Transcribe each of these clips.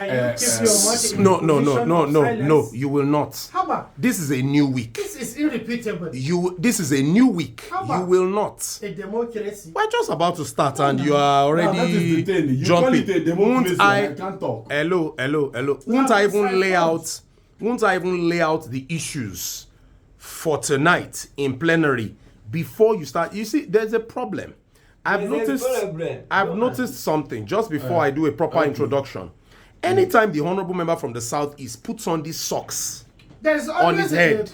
No, you will not. How about? This is a new week. This is irrepeatable. This is a new week. You will not. A democracy. We're just about to start and you are already that is the thing. You jumping. call it a democracy and I can't talk. Hello. Won't I even lay out the issues for tonight in plenary before you start? You see, there's a problem. I've noticed something just before I do a proper introduction. Anytime the honorable member from the Southeast puts on these socks on his head,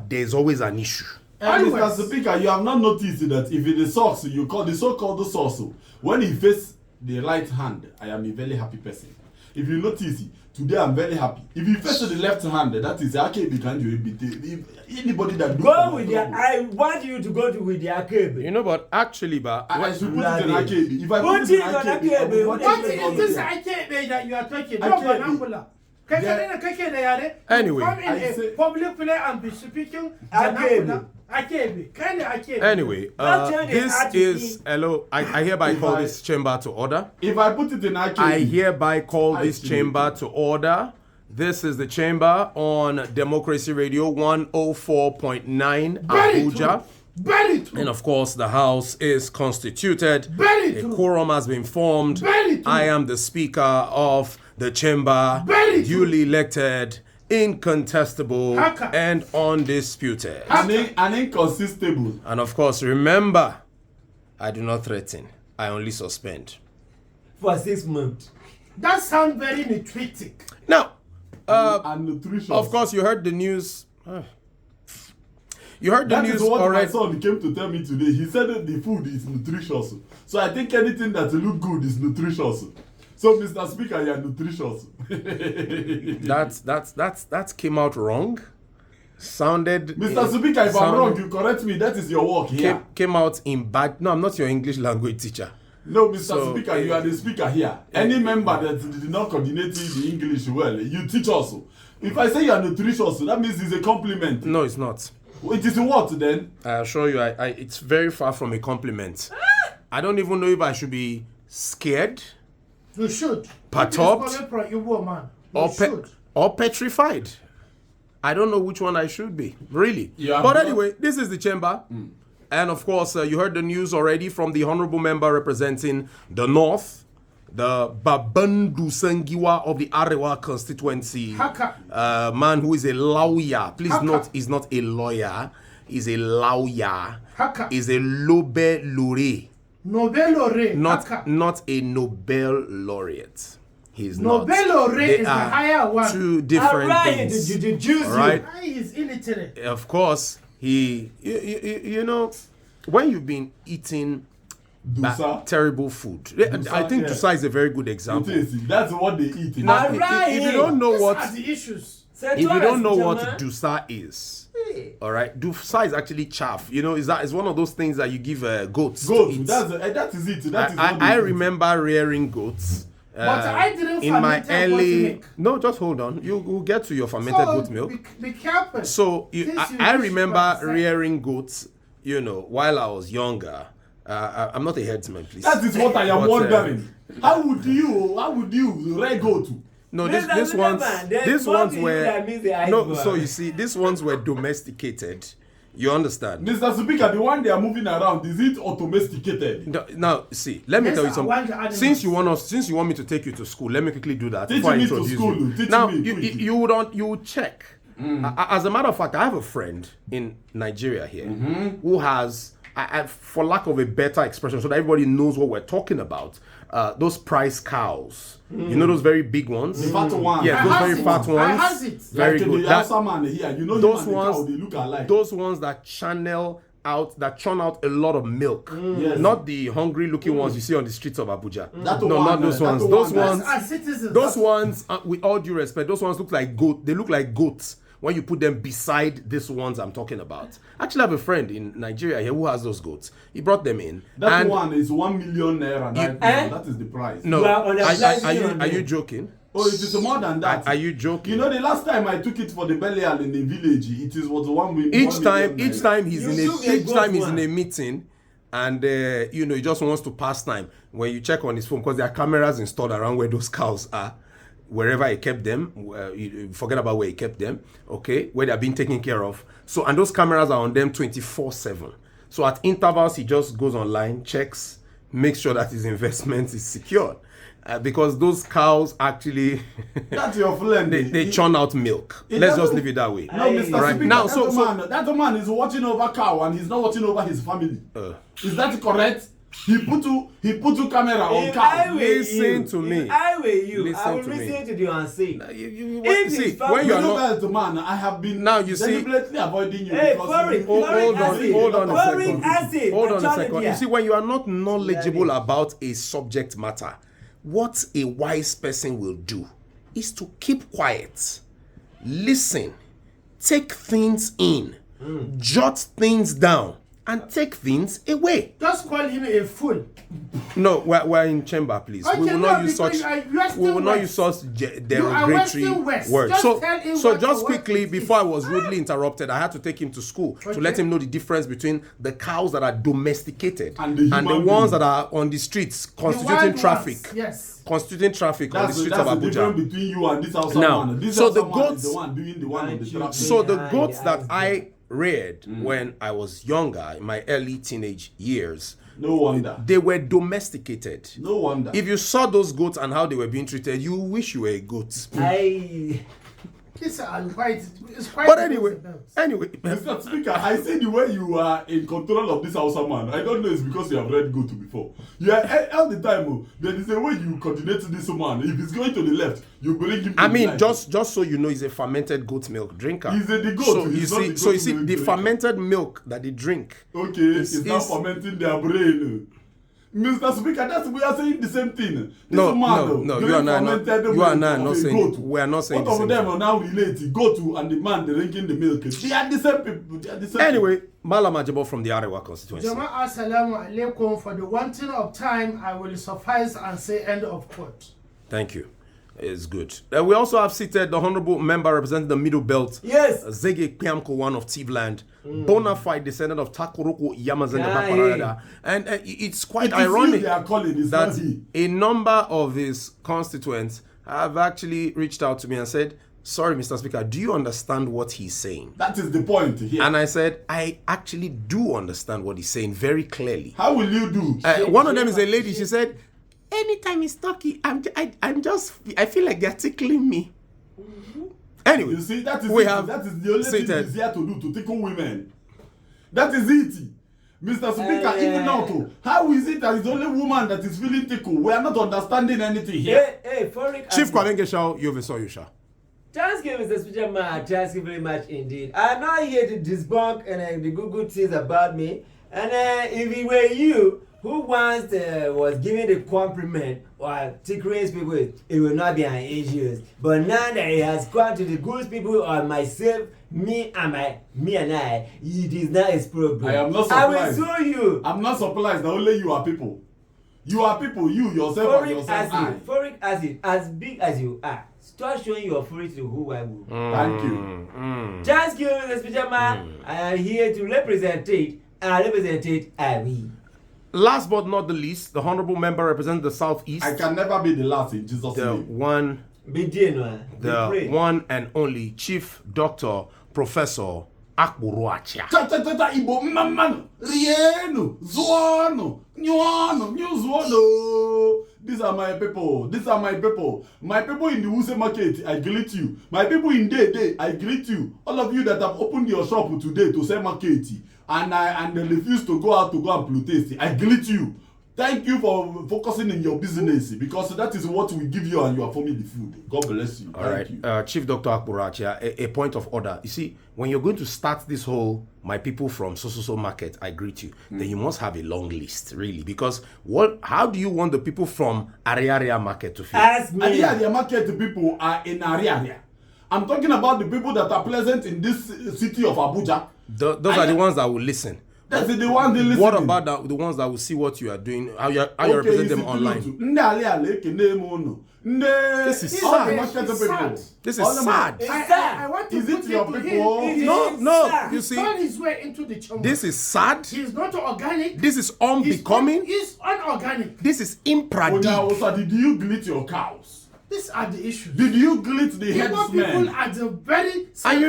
there's always an issue. And Mr. Speaker, you have not noticed that if it is socks, you call the so-called socks. When he faces the right hand, I am a very happy person. If you notice, today I'm very happy. If you face the left hand, that is Akebe can do anybody that go with your. I want you to go with the Akebe. You know, but actually, I should put it in Akebe. If I put it on Akebe, what is this Akebe that you are talking? Anyway, come in a public place and be speaking Akebe. Anyway, this is hello. I hereby call this chamber to order. If I put it in Akebe, I hereby call this chamber to order. This is the chamber on Democracy Radio 104.9 Abuja. And of course, the house is constituted. A quorum has been formed. I am the speaker of the chamber, duly elected, incontestable, and undisputed. And inconsistable. And of course, remember, I do not threaten. I only suspend. For 6 months. That sounds very nutritic. Now, and nutritious. Of course, you heard the news. You heard the news already. That is what already. my son came to tell me today. He said that the food is nutritious. So I think anything that look good is nutritious. So, Mr. Speaker, you are nutritious. That came out wrong. Sounded. Mr. Speaker, if I'm wrong, you correct me. That is your work here. Came out in bad. No, I'm not your English language teacher. No, Mr. Speaker, you are the speaker here. Any member that did not coordinate the English well, you teach us. If I say you are nutritious, that means it's a compliment. No, it's not. It is a what then? I assure you, it's very far from a compliment. I don't even know if I should be scared. You should. Perturbed. Or petrified. I don't know which one I should be, really. But anyway, this is the chamber. And of course, you heard the news already from the honorable member representing the North, the Babandu Sengiwa of the Arewa constituency. Man who is a lawyer. Please note, he's not a lawyer. He's a lawyer. He's a Lobe Lure. Nobel laureate. Not a Nobel laureate. He's Nobel laureate is the higher one. Two different things. All right. He's illiterate. Of course, you know, when you've been eating terrible food, I think Dusa is a very good example. That's what they eat. If you don't know what the issues. If you don't know what Dusa is, all right, Dusa is actually chaff. You know, is one of those things that you give goats. That is it. I remember rearing goats. But I didn't in my early. No, just hold on. You will get to your fermented goat milk. Be careful. So I remember rearing goats. You know, while I was younger. I'm not a herdsman, please. That is what I am wondering. How would you rear goat? No, these ones were no. So you see, these ones were domesticated. You understand? Mr. Speaker, the one they are moving around, is it domesticated? No, now, see, let me tell you something. Since you want me to take you to school, let me quickly do that. Teach me to school. Now, you would check. As a matter of fact, I have a friend in Nigeria here who has, for lack of a better expression, so that everybody knows what we're talking about, those price cows. You know those very big ones? The fat ones. Yeah, those very fat ones. I has it. Very like good. Those ones that churn out a lot of milk. Yes. Not the hungry looking ones you see on the streets of Abuja. Not those ones. Those ones, with all due respect, those ones look like goat. They look like goats when you put them beside these ones I'm talking about. Actually, I have a friend in Nigeria here who has those goats. He brought them in. That one is 1 million naira. That is the price. No, are you joking? Oh, it is more than that. Are you joking? You know, the last time I took it for the burial in the village, was 1 million. Each time he's in a meeting, and he just wants to pass time. When you check on his phone, because there are cameras installed around where those cows are, wherever he kept them. You forget about where he kept them, okay, where they're being taken care of. So, and those cameras are on them 24/7. So at intervals, he just goes online, checks, makes sure that his investment is secured. Because those cows actually that's your friend. they churn out milk. Let's just leave it that way. No, Mr. Right Speaker, now, that man is watching over cow and he's not watching over his family. Is that correct? He put two camera on cow. Listen to me. If I were you, Listen I will to me. listen to the unseen. You see, when you are not, man, I have been now you see, deliberately avoiding you. Hey, because hold on a Hold second. You see, when you are not knowledgeable about a subject matter, what a wise person will do is to keep quiet, listen, take things in, jot things down, and take things away. Just call him a fool. No, we're in chamber, please. Okay, We will not use such. We will not use such derogatory words. So just quickly, before I was rudely interrupted, I had to take him to school to let him know the difference between the cows that are domesticated and the ones that are on the streets constituting traffic. Yes. Constituting traffic on the streets of That's the difference Abuja. between you and this house Now, man. This so house the man goats- is the one doing the one on the traffic. So the goats that I reared when I was younger, in my early teenage years, No wonder. they were domesticated. No wonder. If you saw those goats and how they were being treated, you wish you were a goat. It's quite. But anyway, Mr. Speaker, I see the way you are in control of this house man. I don't know it's because you have read Goat before. You are all the time. There is a way you coordinate this man. If he's going to the left, you bring him to I the mean, right. just so you know, he's a fermented goat milk drinker. He's the goat. So He's not you the see, goat milk the drinker. fermented milk that they drink. Okay, it's now fermenting their brain. Mr. Speaker, we are saying the same thing. No, you are not saying. We are not saying the Both same of them thing. are now related. Goat and the man drinking the milk. They are the same people. They are the same Anyway, Malam Ajabo from the Arewa constituency. Jama'a assalamu alaikum. For the wanting of time, I will suffice and say end of quote. Thank you. It's good. We also have seated the honorable member representing the Middle Belt. Yes. Zege Piamko, one of Tivland, bona fide descendant of Takuruku Yamazan Baparada. And it's quite ironic that a number of his constituents have actually reached out to me and said, sorry, Mr. Speaker, do you understand what he's saying? That is the point here. And I said, I actually do understand what he's saying very clearly. How will you do? One of them is a lady. She said, anytime he's talking, I feel like they're tickling me. Anyway, you see, that is we it. have That is the only seated. thing he's here to do, to tickle women. That is it. Mr. Speaker, even now too, how is it that it's only woman that is feeling tickled? We are not understanding anything here. Chief Kwalenge Shao, Yusha. Thank you, Mr. Speaker, man. Thank you very much indeed. I'm not here to debunk and the good things about me. And if it were you who once was giving the compliment or tickling people, it will not be an issue. But now that it has gone to the good people or myself, me and I, it is not a problem. I am not surprised. I will show you. I'm not surprised that only you are people. You are people, you yourself and yourself. Folic acid, as big as you are. Start showing your folic to who I will. Thank you. Thank you, Mr. Speaker, man. I am here to represent it, and I represent it, I will. Last but not the least, the honorable member representing the Southeast. I can never be the last in Jesus' the name. one and only Chief Doctor Professor Akburuachia. Igbo mmammanụ, rienu, zụọnụ, nyụọnụ, nyụzụọnụ. These are my people. These are my people. My people in the Wuse market, I greet you. My people in Day, I greet you. All of you that have opened your shop today to sell market and they refuse to go out to go and protest, I greet you. Thank you for focusing in your business because that is what we give you and you are forming the food. God bless you. All right. Chief Dr. Akburachia, a point of order. You see, when you're going to start this whole my people from so market, I greet you, then you must have a long list, really. Because how do you want the people from Ariaria market to feel? Ask me. Ariaria market people are in Ariaria. I'm talking about the people that are present in this city of Abuja. Those are the ones that will listen. That's the ones they listen. What about the ones that will see what you are doing, how you represent them online? This is sad. This is sad. I want to Is put it your to people? him. No, you He's see, turned his way into the chamber. this is sad. He's not organic. This is unbecoming. He's unorganic. This is impractical. Did you greet your cows? These are the issues. Did you greet the Igbo people headsman? are the very And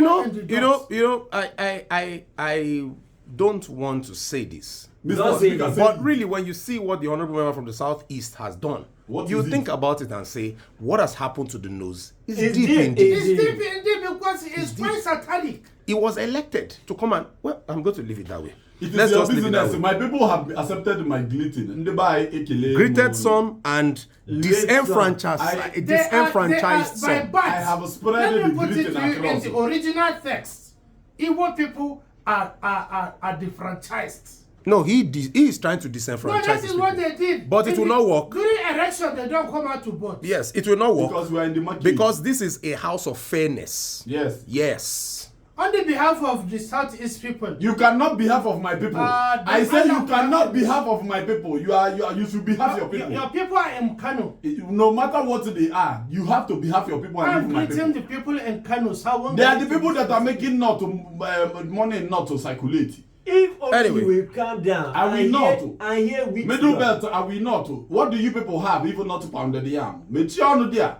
I I don't want to say this. Mr. Speaker, But really, when you see what the honorable member from the southeast has done, you think about it and say, what has happened to the nose is deep indeed. It's deep indeed because it's quite satanic. He was elected to come and, well, I'm going to leave it that way. it Let's is your just leave it that business. way. My people have accepted my greeting. Greeted some and disenfranchised some. By birth. I have spread Let the me put it greeting to you across. in the original text. Igbo people are defranchised. No, he is trying to No, disenfranchise that these is what people. they did. But it will not work. During election, they don't come out to vote. Yes, it will not work. Because we are in the market. Because this is a house of fairness. Yes. Yes. On the behalf of the Southeast people, You cannot be half of my people. I said you cannot be half of my people. You should be half your people. your people are in Kano. No matter what they are, you have to be half your people and I'm leave my greeting people. the people in Kano. They are the people that are making money not to circulate. If only Anyway. you will calm down. I will not. And hear with Middle God. belt, I will not. What do you people have even not to pound the yam? Mechiano there.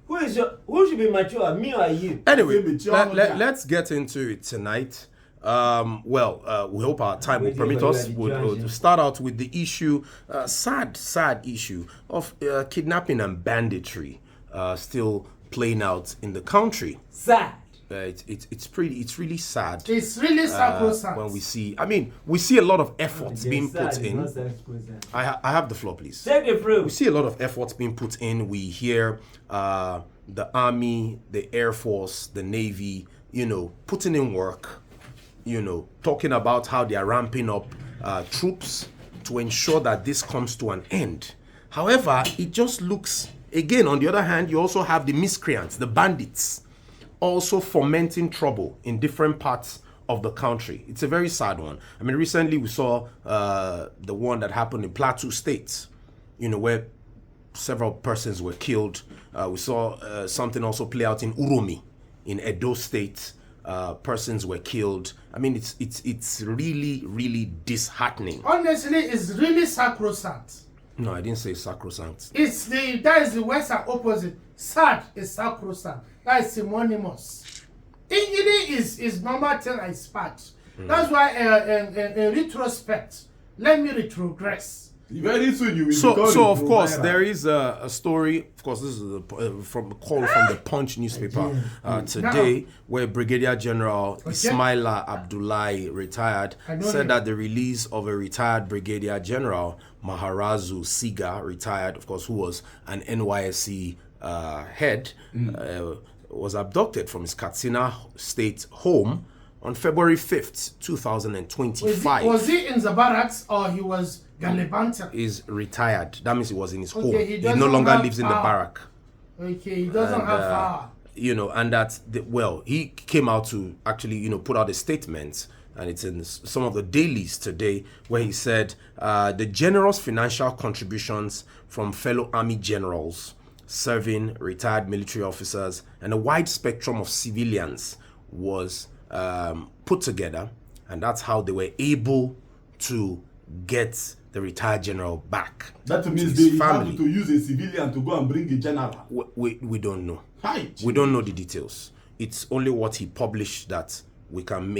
Who should be mature, me or you? Anyway, Okay, let's get into it tonight. We hope our time will Waiting permit for you us. at the We'll junction. start out with the issue, sad issue of kidnapping and banditry still playing out in the country. Sad. It's really sad. It's really sacrosanct. When we see a lot of efforts being put in. I have the floor, please. Take the We fruit. see a lot of efforts being put in. We hear the Army, the Air Force, the Navy, putting in work, talking about how they are ramping up troops to ensure that this comes to an end. However, it just looks, again, on the other hand, you also have the miscreants, the bandits, also fomenting trouble in different parts of the country. It's a very sad one. I mean, recently we saw the one that happened in Plateau State, where several persons were killed. We saw something also play out in Uromi, in Edo State. Persons were killed. I mean, it's really, really disheartening. Honestly, it's really sacrosanct. No, I didn't say sacrosanct. That is the Western opposite. Sad is sacrosanct. That is synonymous. Injury is normal thing I spat. That's why in retrospect, let me retrogress. Very soon you will So of course there is a story. Of course, this is from a call from the Punch newspaper today, where Brigadier General Ismaila Abdullahi, retired, said that the release of a retired Brigadier General Maharazu Siga, retired, of course, who was an NYSC head, was abducted from his Katsina State home on February 5th, 2025. Was he in the barracks or he was gallivanting? Is retired. That means he was in his home. He He no doesn't longer have lives in the power. barrack. Okay, he doesn't have power. And that, he came out to actually, put out a statement, and it's in some of the dailies today, where he said the generous financial contributions from fellow army generals, serving retired military officers, and a wide spectrum of civilians was put together, and that's how they were able to get the retired general back. That means his they family. have to use a civilian to go and bring a general. We don't know. Hi. We don't know the details. It's only what he published that we can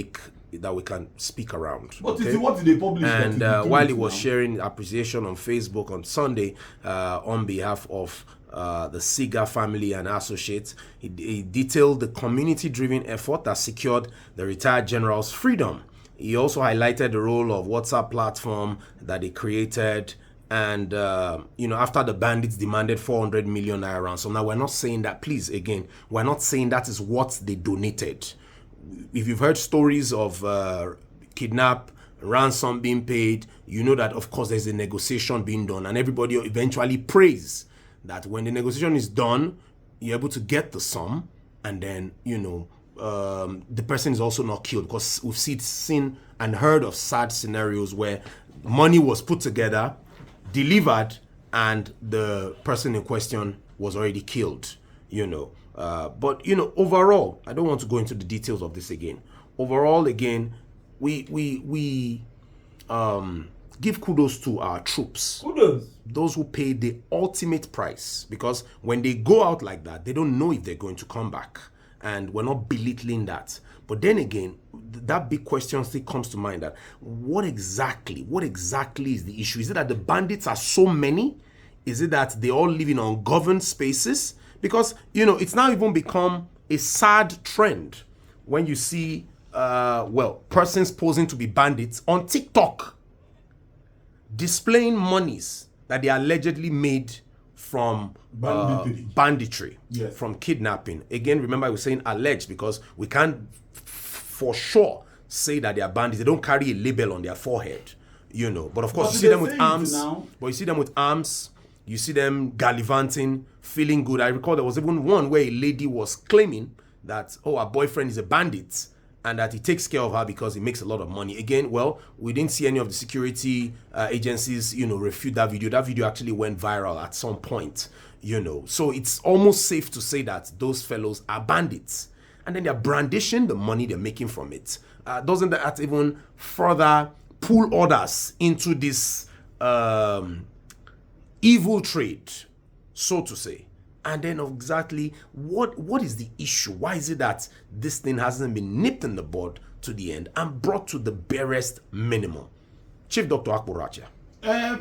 speak around. But it's what they publish. And while he was sharing appreciation on Facebook on Sunday on behalf of the Siga family and associates, he detailed the community-driven effort that secured the retired general's freedom. He also highlighted the role of WhatsApp platform that they created, and after the bandits demanded 400 million naira ransom. Now, we're not saying that, please, again, we're not saying that is what they donated. If you've heard stories of kidnap, ransom being paid, you know that, of course, there's a negotiation being done, and everybody eventually prays that when the negotiation is done, you're able to get the sum, and then, the person is also not killed, because we've seen and heard of sad scenarios where money was put together, delivered, and the person in question was already killed, But overall, I don't want to go into the details of this again. Overall, again, we give kudos to our troops. Kudos. Those who pay the ultimate price, because when they go out like that, they don't know if they're going to come back, and we're not belittling that. But then again, that big question still comes to mind: that what exactly is the issue? Is it that the bandits are so many? Is it that they all live in ungoverned spaces? Because it's now even become a sad trend when you see persons posing to be bandits on TikTok, displaying monies that they allegedly made from banditry, yes, from kidnapping. Again, remember I was saying alleged because we can't for sure say that they are bandits. They don't carry a label on their forehead, But of course, you see them with arms. But you see them with arms. You see them gallivanting, feeling good. I recall there was even one where a lady was claiming that, her boyfriend is a bandit, and that he takes care of her because he makes a lot of money. Again, we didn't see any of the security agencies, refute that video. That video actually went viral at some point, So it's almost safe to say that those fellows are bandits. And then they're brandishing the money they're making from it. Doesn't that even further pull others into this evil trade, so to say? And then exactly what is the issue? Why is it that this thing hasn't been nipped in the bud to the end and brought to the barest minimum? Chief Dr. Akporacha.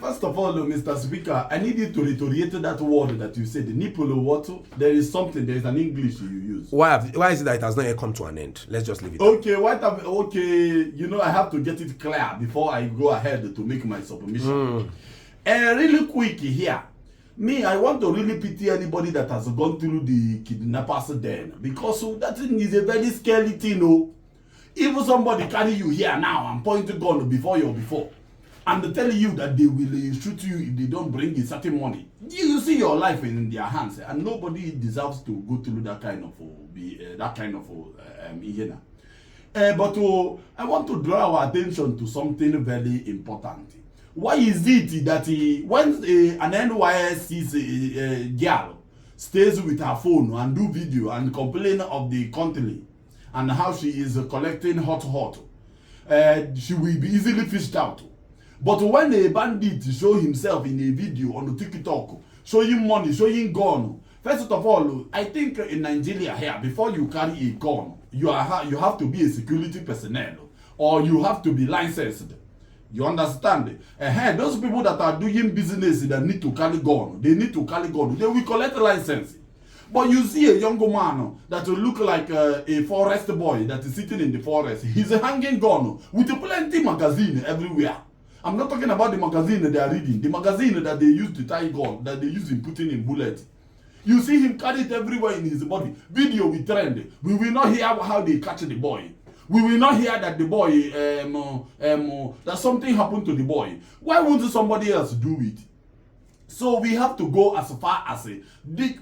First of all, Mr. Speaker, I need you to reiterate that word that you said, the nipple or what? There is an English you use. Why is it that it has not yet come to an end? Let's just leave it. Okay, I have to get it clear before I go ahead to make my submission. Really quick here. I want to really pity anybody that has gone through the kidnappers den, because that thing is a very scary thing. If somebody carry you here now and point a gun before, and they tell you that they will shoot you if they don't bring a certain money, you see your life in their hands, and nobody deserves to go through that kind of but I want to draw our attention to something very important. Why is it that when an NYSC girl stays with her phone and do video and complain of the country and how she is collecting hot, she will be easily fished out? But when a bandit show himself in a video on the TikTok, showing money, showing gun, first of all, I think in Nigeria here, before you carry a gun, you have to be a security personnel, or you have to be licensed. You understand? Those people that are doing business that need to carry gun, they will collect license. But you see a young man that will look like a forest boy that is sitting in the forest. He's hanging gun with plenty magazine everywhere. I'm not talking about the magazine they are reading, the magazine that they use to tie gun, that they use in putting in bullet. You see him carry it everywhere in his body. Video will trend. We will not hear how they catch the boy. We will not hear that the boy, that something happened to the boy. Why won't somebody else do it? So we have to go as far as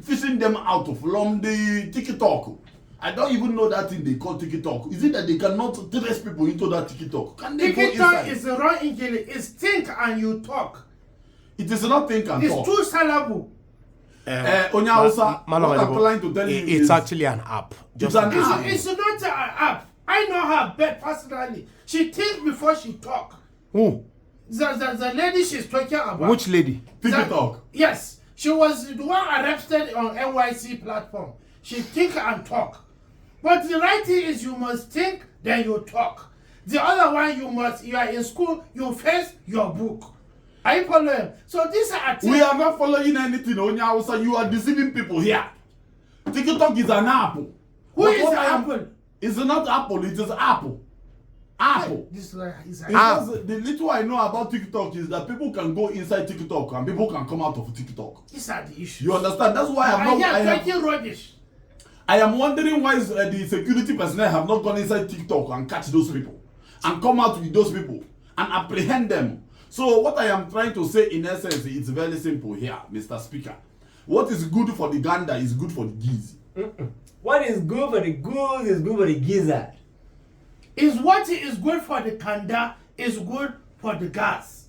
fishing them out from the TikTok. I don't even know that thing they call TikTok. Is it that they cannot trace people into that TikTok? Can they TikTok go inside? is the wrong English. It's think and you talk. It is not think and talk. It's two syllable. Onyausa, what I'm trying to tell you it's is actually an app. It's an app. It's not an app. I know her personally. She thinks before she talk. Who? The lady she's talking about. Which lady? TikTok. Yes. She was the one arrested on NYC platform. She think and talk. But the right thing is you must think, then you talk. The other one, you are in school, you face your book. Are you following? So these are We are not following anything, Onyausa. You are deceiving people here. TikTok is an apple. Who is the apple? It's not apple, it is apple. Apple. This is Because the little I know about TikTok is that people can go inside TikTok and people can come out of TikTok. These are the issues. You understand? That's why I am wondering why the security personnel have not gone inside TikTok and catch those people and come out with those people and apprehend them. So what I am trying to say in essence, it's very simple here, Mr. Speaker. What is good for the gander is good for the geese. What is good for the goose is good for the gizzard. Is what is good for the kanda is good for the gas.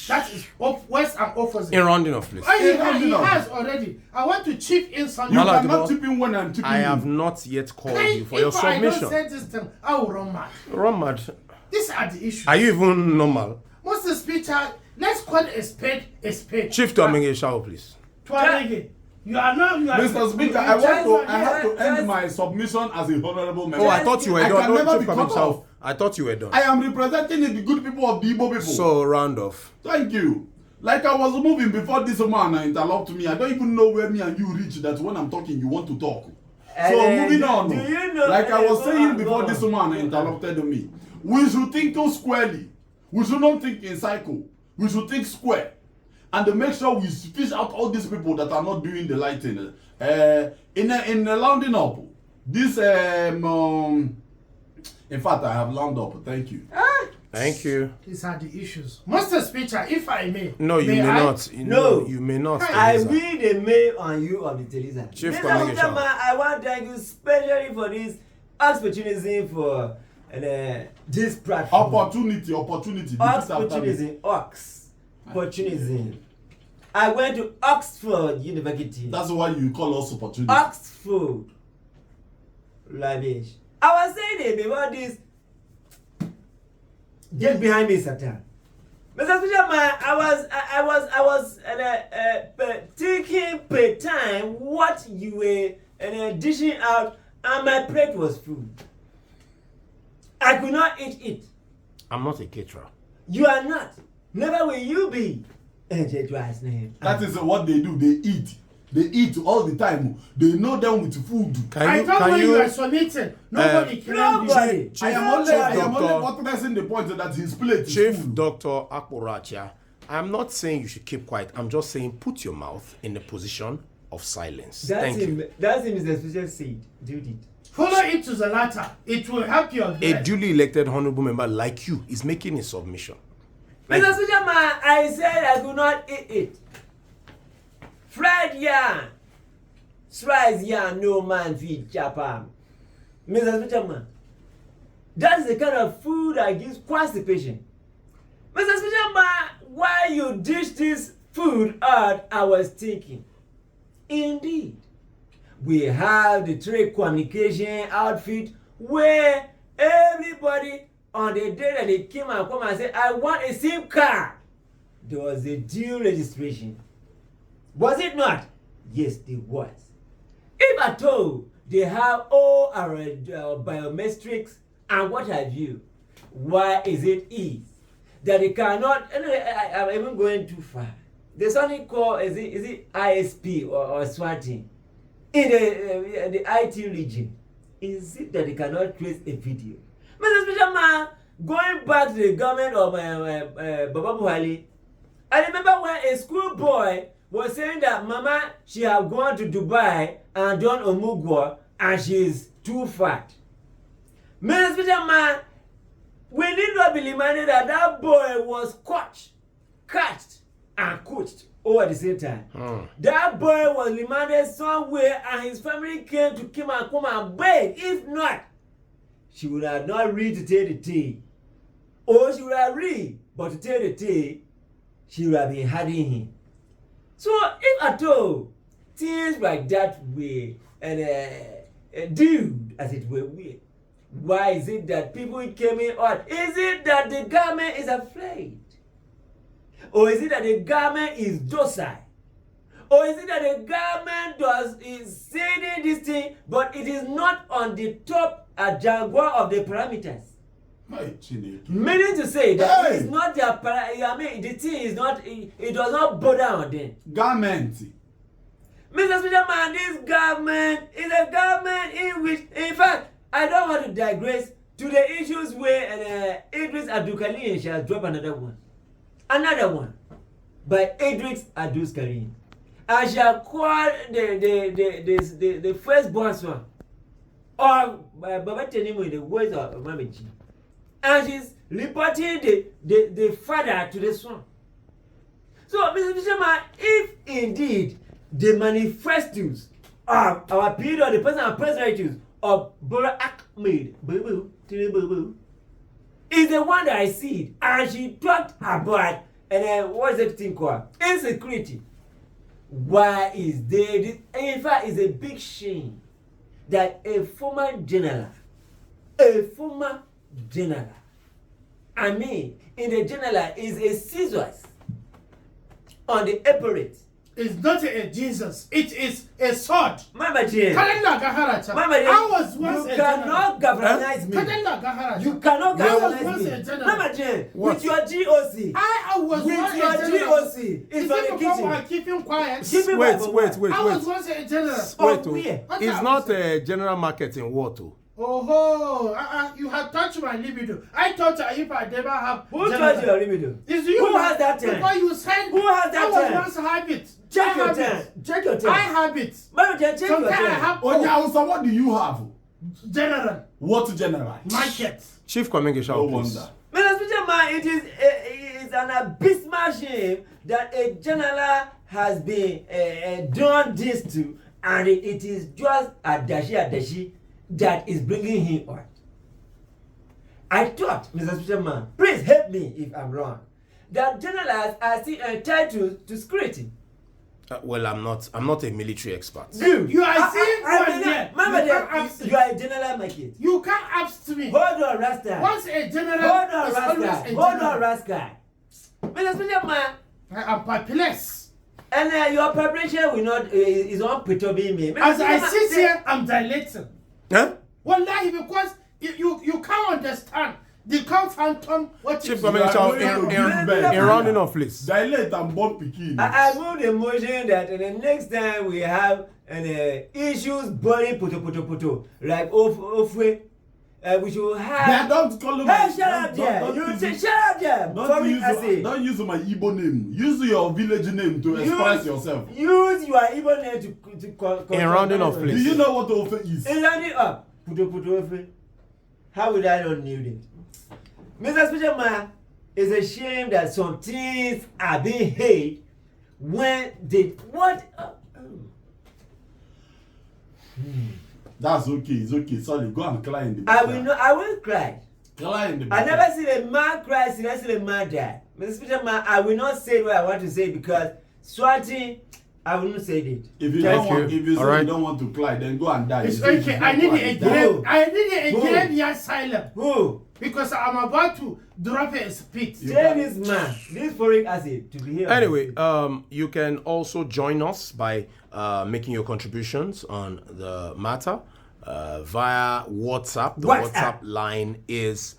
That is west and opposite. In rounding off, please. He has already. I want to chip in something. You cannot chip in when I'm chipping I in. have not yet called you for your submission. If I don't say this thing, I will run mad. Run mad. These are the issues. Are you even normal? Most Mr. Speaker, let's call a spade a spade. Chief Tomenge Shao, please. Tuarege, you are not. You are, Mr. Speaker, I have to end my submission as a honorable member. Oh, I thought you were I done. can never Chief be Tomenge cut Shao, off. I thought you were done. I am representing the good people of the Igbo people. So, round off. Thank you. Like I was moving before this man interrupt me. I don't even know where me and you reach that when I'm talking, you want to talk. So moving on. Do you know, like I was saying before this man interrupted me. We should think squarely. We should not think in cycle. We should think square. And to make sure we fish out all these people that are not doing the right thing. In rounding up, this in fact I have rounded up. Thank you. Thank you. These are the issues. Mr. Speaker, if I may. No, you may not. No. You may not. I Teresa. will the mail on you of the Teresa. Chief Mr. Tomenge Shao. Mutama, I want to thank you especially for this opportunity for this platform. Opportunity. Opportunity. Opportunity. I went to Oxford University. That's why you call us opportunity. Oxford. Lavish. I was saying it before this. Get behind me, Satan. Mr. Speaker, I was taking per time what you were dishing out, and my plate was full. I could not eat it. I'm not a caterer. You are not. Never will you be. That is what they do. They eat. They eat all the time. They know them with food. I thought when you are isolated, nobody can nobody. I am only buttressing the point that his plate Chief is full. Dr. Akporacha, I'm not saying you should keep quiet. I'm just saying put your mouth in a position of silence. Thank you. That's him, Mr. Speaker said. Do it. follow it to the latter. It will help your A breath. duly elected honorable member like you is making a submission. Thank Mr. you. Speaker, I said I could not eat it. Fried yam. Slice yam, no man feed chapam. Mr. Speaker, that is the kind of food that gives constipation. Mr. Speaker, while you dish this food out, I was thinking, indeed, we have the trade communication outfit where everybody on the day that they came and come and say, I want a SIM card. There was a due registration. Was it not? Yes, there was. If at all they have all our biometrics and what have you, why is it that they cannot? I'm even going too far. There's something called is it ISP or swatting in the IT region. Is it that they cannot trace a video? Mr. Speaker, going back to the government of Baba Buhari, I remember when a schoolboy was saying that Mama, she had gone to Dubai and done Omugwo and she is too fat. Mr. Speaker, we need not be reminded that that boy was catched and coached all at the same time. That boy was remanded somewhere and his family came to come and beg. If not, she would have not read to tell the tea. Or she would have read, but to tell the tea, she would have been hiding him. So if at all things like that were dude as it were weird, why is it that people came in on? Is it that the government is afraid? Or is it that the government is docile? Or is it that the government is saying this thing, but it is not on the top jaguar of the parameters? Meaning to say that it's not their the thing is not, it does not bother on them. Government. Mr. Speaker, this government is a government in which, in fact, I don't want to digress to the issues where Idris Abdulkarim shall drop another one by Idris Abdulkarim. I shall call the firstborn son or Baba Tenimu in the words of Mamichi. And she's reporting the father to the son. So, Mr. Speaker, if indeed the manifestos of our period, the personal personalities of Bola Ahmed is the one that I see, and she talked about what's that thing called? Insecurity. Why is there this? In fact, it's a big shame that a former general I mean, in the general, is a scissors on the apparate. It's not a Jesus. It is a sword. Mama Jane. Kalenda Gaharacha. Mama Jane. I was once you a cannot general. galvanize me. Kalenda Gaharacha. You cannot I was galvanize once me. a general. Mama Jane, What? with your GOC. I was with once your a general. GOC. If It's on the you kitchen. are keeping quiet. Keep it Wait, back for wait, what? wait, I was wait. once a general. Oh, Wait, where? What it's I not was- a general market in water. Oh, you have touched my libido. I thought if I never have. Who general- told you your libido? It's you. Who has that time? Before you said. Who has that I was time? once habit. Check I your have time. it. Check your I time. have it. Mama Jane, check your Sometimes I time. have. Oh, yeah, also, what do you have? General What general? market. Chief Kwame No please. wonder. Mr. Speaker, man, it is an abysmal shame that a general has been done this to, and it is just a dashi that is bringing him on. I thought, Mr. Speaker, man, please help me if I'm wrong, that generals are still entitled to security. Well, I'm not a military expert. You are saying one here. Mama, You can't ask you are a general market. You can't ask me. Hold on, Rasta. Once a general Hold on, is always a Rasta. general. Hold on, Rasta. Mr. Speaker, man. I am perplexed. And your preparation will not is unperturbing me. As I sit here, I'm dilating. Huh? Wallahi, because you can't understand. They can't phantom what Chief is. Kwame in rounding off, please. Dilate and bomb picking. I moved the motion that the next time we have issues burning puto like Ofwe, we should have. Yeah, don't call him. Hey, shut up there! You say shut up there! Don't use my Igbo name. Use your village name to express yourself. Use your Igbo name to In rounding off, Do please. you know what Ofe is? In rounding up, puto Ofwe. How would I not knew it? Mr. Speaker, man, it's a shame that some things are being hid when they what? That's okay. It's okay. Sorry, go and cry in the back. I will cry. Cry in the I back. never seen a man cry since I seen a man die. Mr. Speaker, man, I will not say what I want to say because swatting, I will not say it. If you Thank don't want, you. if you say All right. you don't want to cry, then go and die. It's You say okay. you I don't need want a to die. grave. I need a Who? graveyard asylum Who? because I'm about to drop a spit. Tell this man, this folic acid to be here. Anyway, you can also join us by making your contributions on the matter via WhatsApp. The WhatsApp line is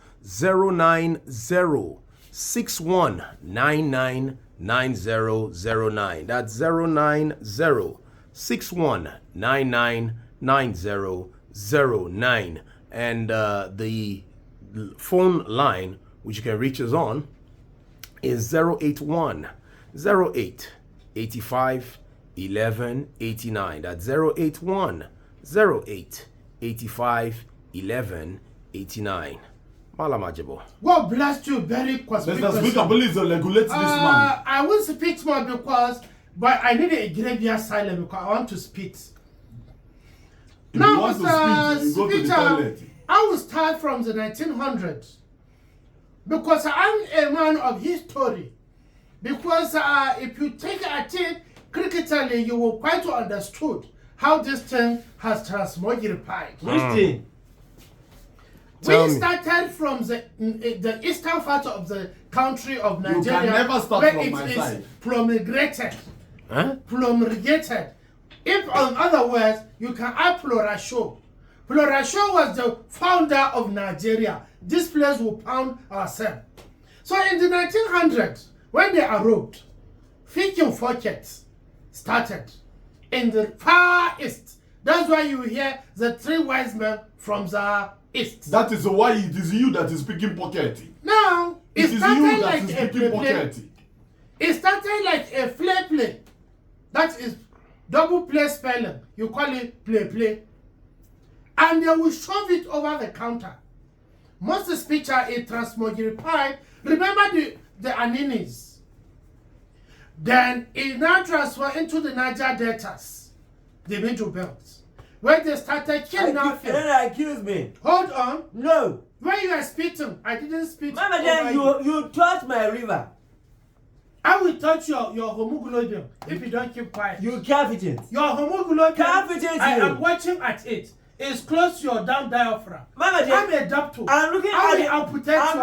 09061999009. That's 09061999009. And the phone line which you can reach us on is 081 08 85 11 89. That's 081 08 85 11 89. Malamajibo. God bless you very Mr. conspicuously. Speaker, please regulate this man. I will speak more because, but I need a graveyard asylum because I want to spit. If Now, you want to Mr. speak, you go to the Speaker, toilet. I will start from the 1900s because I'm a man of history. Because if you take a it critically, you will quite understood how this thing has transmogrified. Which thing? Tell We me. started from the eastern part of the country of You Nigeria. can never start where from it my is side. promulgated. Huh? Promulgated. If, in other words, you can add Florasho. Florasho was the founder of Nigeria. This place will found ourselves. So in the 1900s, when they arrived, Fikin Fockets started in the far east. That's why you hear the three wise men from the east. That is why it is you that is speaking pocket. Now, It it is started you that like is a speaking play. pocket. It started like a play. That is double play spelling. You call it play. And they will shove it over the counter. Most of the picture is transmogrified. Remember the Aninis. Then it now transferred into the Niger deltas, the middle belts, where they started kidnapping. Don't accuse me. Hold on. No. When you are spitting, I didn't spit. Mama, over then you touch my river. I will touch your hemoglobin if you don't keep quiet. You calf it. Your hemoglobin. Calf it. I am watching at it. is close to your down diaphragm. Mama, I'm a doctor. I'm looking at the upstairs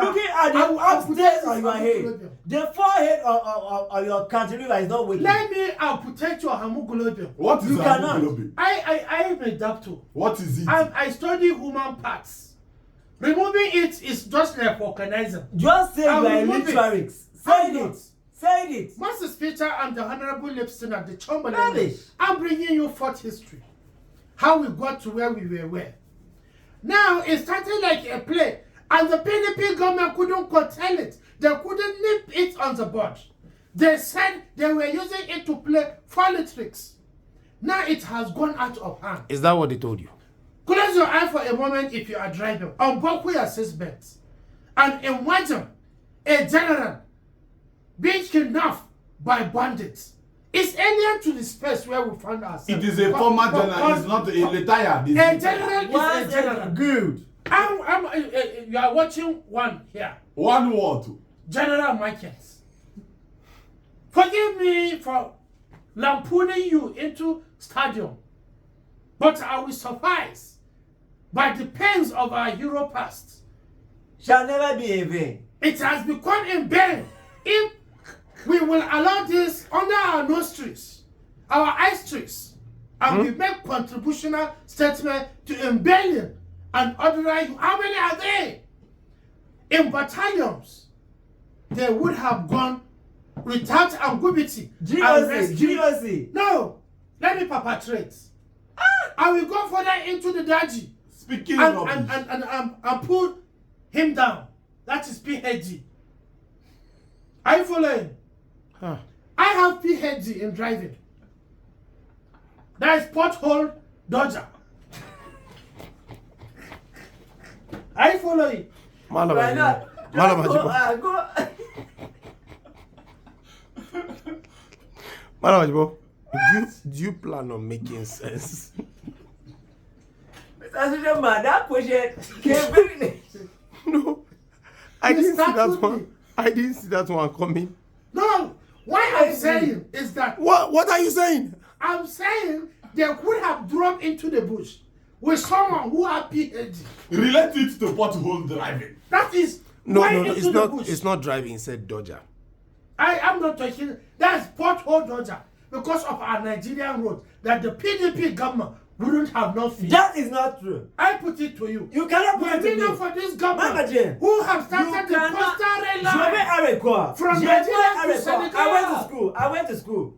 on your head. The forehead of your cantilever is not working. Let me amputate your hemoglobin. What is You cannot. hemoglobin? I am a doctor. What is it? I study human parts. Removing it is just like organizing. Just say you are a remove it. literix. Say it. Master Speaker, I'm the Honorable Lipson of the Chamberlain. Rubbish. I'm bringing you forth history. How we got to where we were. Now, it started like a play, and the PDP government couldn't curtail it. They couldn't nip it on the board. They said they were using it to play politics. Now it has gone out of hand. Is that what they told you? Close your eye for a moment if you are driving. Unbuckle your seatbelt. And imagine a general being kidnapped by bandits. It's alien to the space where we found ourselves. It is a former general. It's not a retired. A general is a general. Good. You are watching one here. One word. General Markets. Forgive me for lampooning you into stadium, but I will suffice by the pains of our hero past. Shall never be in vain. It has become in vain if we will allow this under our nostrils, our eye streets, and we make contributional statement to embellion and ordinary. How many are they? In battalions, they would have gone without ambiguity. GOC. No, let me perpetrate. I will go further into the daji. Speaking and pull him down. That is PhD. Are you following? Huh. I have PhD in driving. That is pothole dodger. Are you following? Why not? Go. Madam Ajibo, do you plan on making sense? That question came very late. No, I didn't see that one. I didn't see that one coming. No, what I'm saying is that What are you saying? I'm saying they could have dropped into the bush with someone who had PhD. Relate it to pothole driving. That is No, into it's the not. bush. It's not driving. It's said Dodger. I am not talking. That's pothole dodger because of our Nigerian road that the PDP government wouldn't have no fee. That is not true. I put it to you. You cannot put it to me. For this government Mama Jane, who have started the coastal rail line from Nigeria to Senegal. I went to school.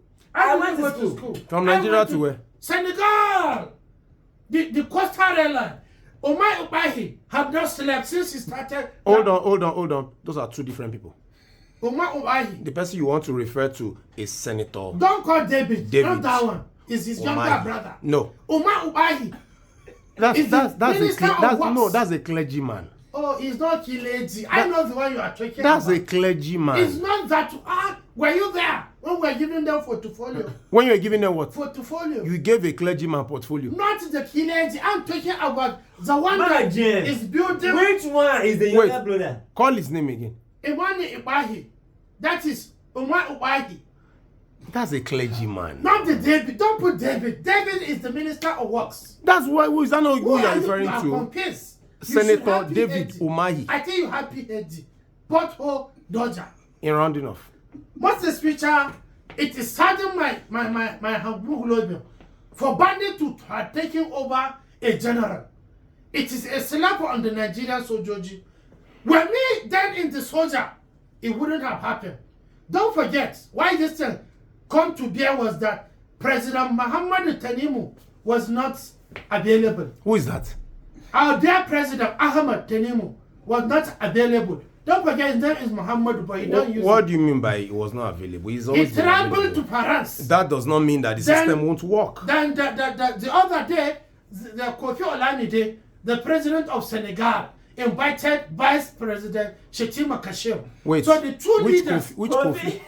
From Nigeria to where? Senegal. The coastal rail line. Omar Ubahi have not slept since he started. Hold on. Those are two different people. Omar Ubahi. The person you want to refer to is Senator. Don't call David. Not that one. Is his younger brother. No. Omar Ubahi. That's a clergyman. Oh, he's not clergy. I know the one you are talking about. That's a clergyman. It's not that. Were you there when we were giving them portfolio? When you were giving them what? Portfolio. You gave a clergyman portfolio. Not the clergy. I'm talking about the one Mama that Jane, is building. Which one is the younger brother? Call his name again. Imani Ibahi. That is Umar Ubahi. That's a clergyman. Not the David. Don't put David. David is the Minister of Works. That's why. Who is that? Not who you are referring to? Confused. Senator David Umahi. I think you have PhD. Pothole dodger. In rounding off. Mr. Speaker, it is saddening my hemoglobin for bandit to have taken over a general. It is a slap on the Nigerian soldier. When me then in the soldier, it wouldn't have happened. Don't forget why this thing come to bear was that President Muhammad Tanimu was not available. Who is that? Our dear President Ahmad Tanimu was not available. Don't forget his name is Muhammad, but he don't use What it. do you mean by it was not available? He's He always been traveled available. to Paris. That does not mean that the system won't work. Then the other day, the Kofi Olamide, the president of Senegal, invited Vice President Shetima Kashim. Wait, so the two which leaders, Kofi? Which Kofi?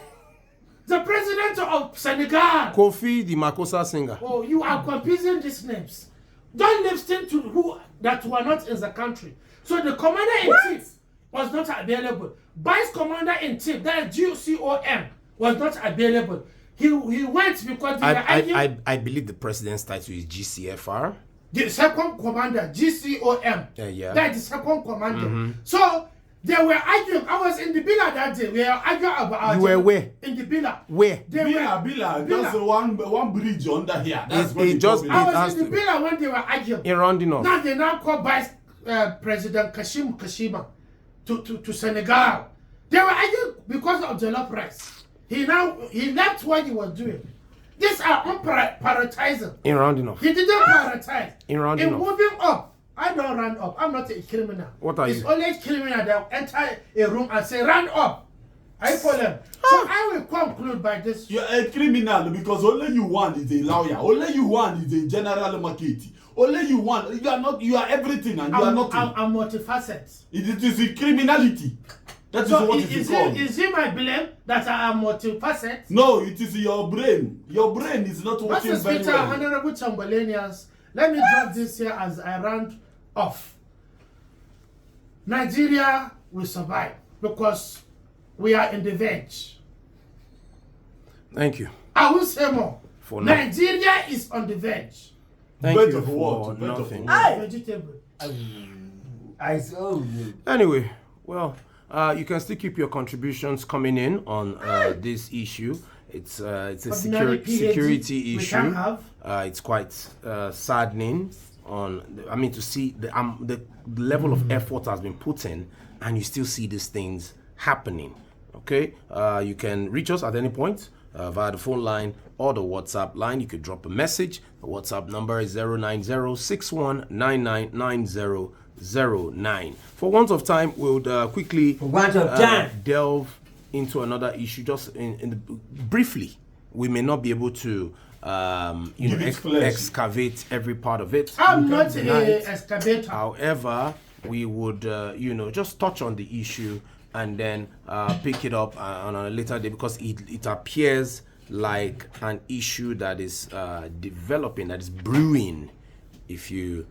the president of Senegal. Kofi, the Makossa singer. Oh, you are confusing these names. Don't listen to who that were not in the country. So the commander-in-chief was not available. Vice commander-in-chief, that is GCOM, was not available. He went because they were arguing. I believe the president's title is GCFR. the second commander, GCOM. Yeah. That is the second commander. So they were arguing. I was in the villa that day. We were arguing about. You were where? In the villa. Where? Bila, just one bridge under here. That's what it just- I was in the villa when they were arguing. In rounding off. Now they now call Vice President Kashima to Senegal. They were arguing because of jollof rice. He left what he was doing. These are prioritizing. In rounding off. He didn't prioritize. In rounding off. Moving up. I don't run up. I'm not a criminal. What are it's you? It's only a criminal that enter a room and say, run up. I follow them. So I will conclude by this. You're a criminal because only you one is a lawyer. Only you one is a general market. Only you one. You are not. You are everything and you are nothing. I'm multifaceted. It is a criminality. That is so what it is called. Is it my blame that I am multifaceted? No, it is your brain. Your brain is not working very well. Honorable Chamberlainians, let me drop this here as I round off. Nigeria will survive because we are in the verge. Thank you. I will say more. For now. Nigeria is on the verge. Thank Better you for for what? Better nothing. for what? Vegetable. I saw. Anyway, well, you can still keep your contributions coming in on this issue. It's a Ordinary PhD security we issue. can have. It's quite saddening to see the level of effort has been put in, and you still see these things happening. Okay, you can reach us at any point via the phone line or the WhatsApp line. You could drop a message. The WhatsApp number is 09061999009. For want of time, we'll quickly delve into another issue. Just briefly, we may not be able to excavate every part of it. I'm not an excavator. However, we would just touch on the issue and then pick it up on a later day, because it appears like an issue that is developing, that is brewing, if you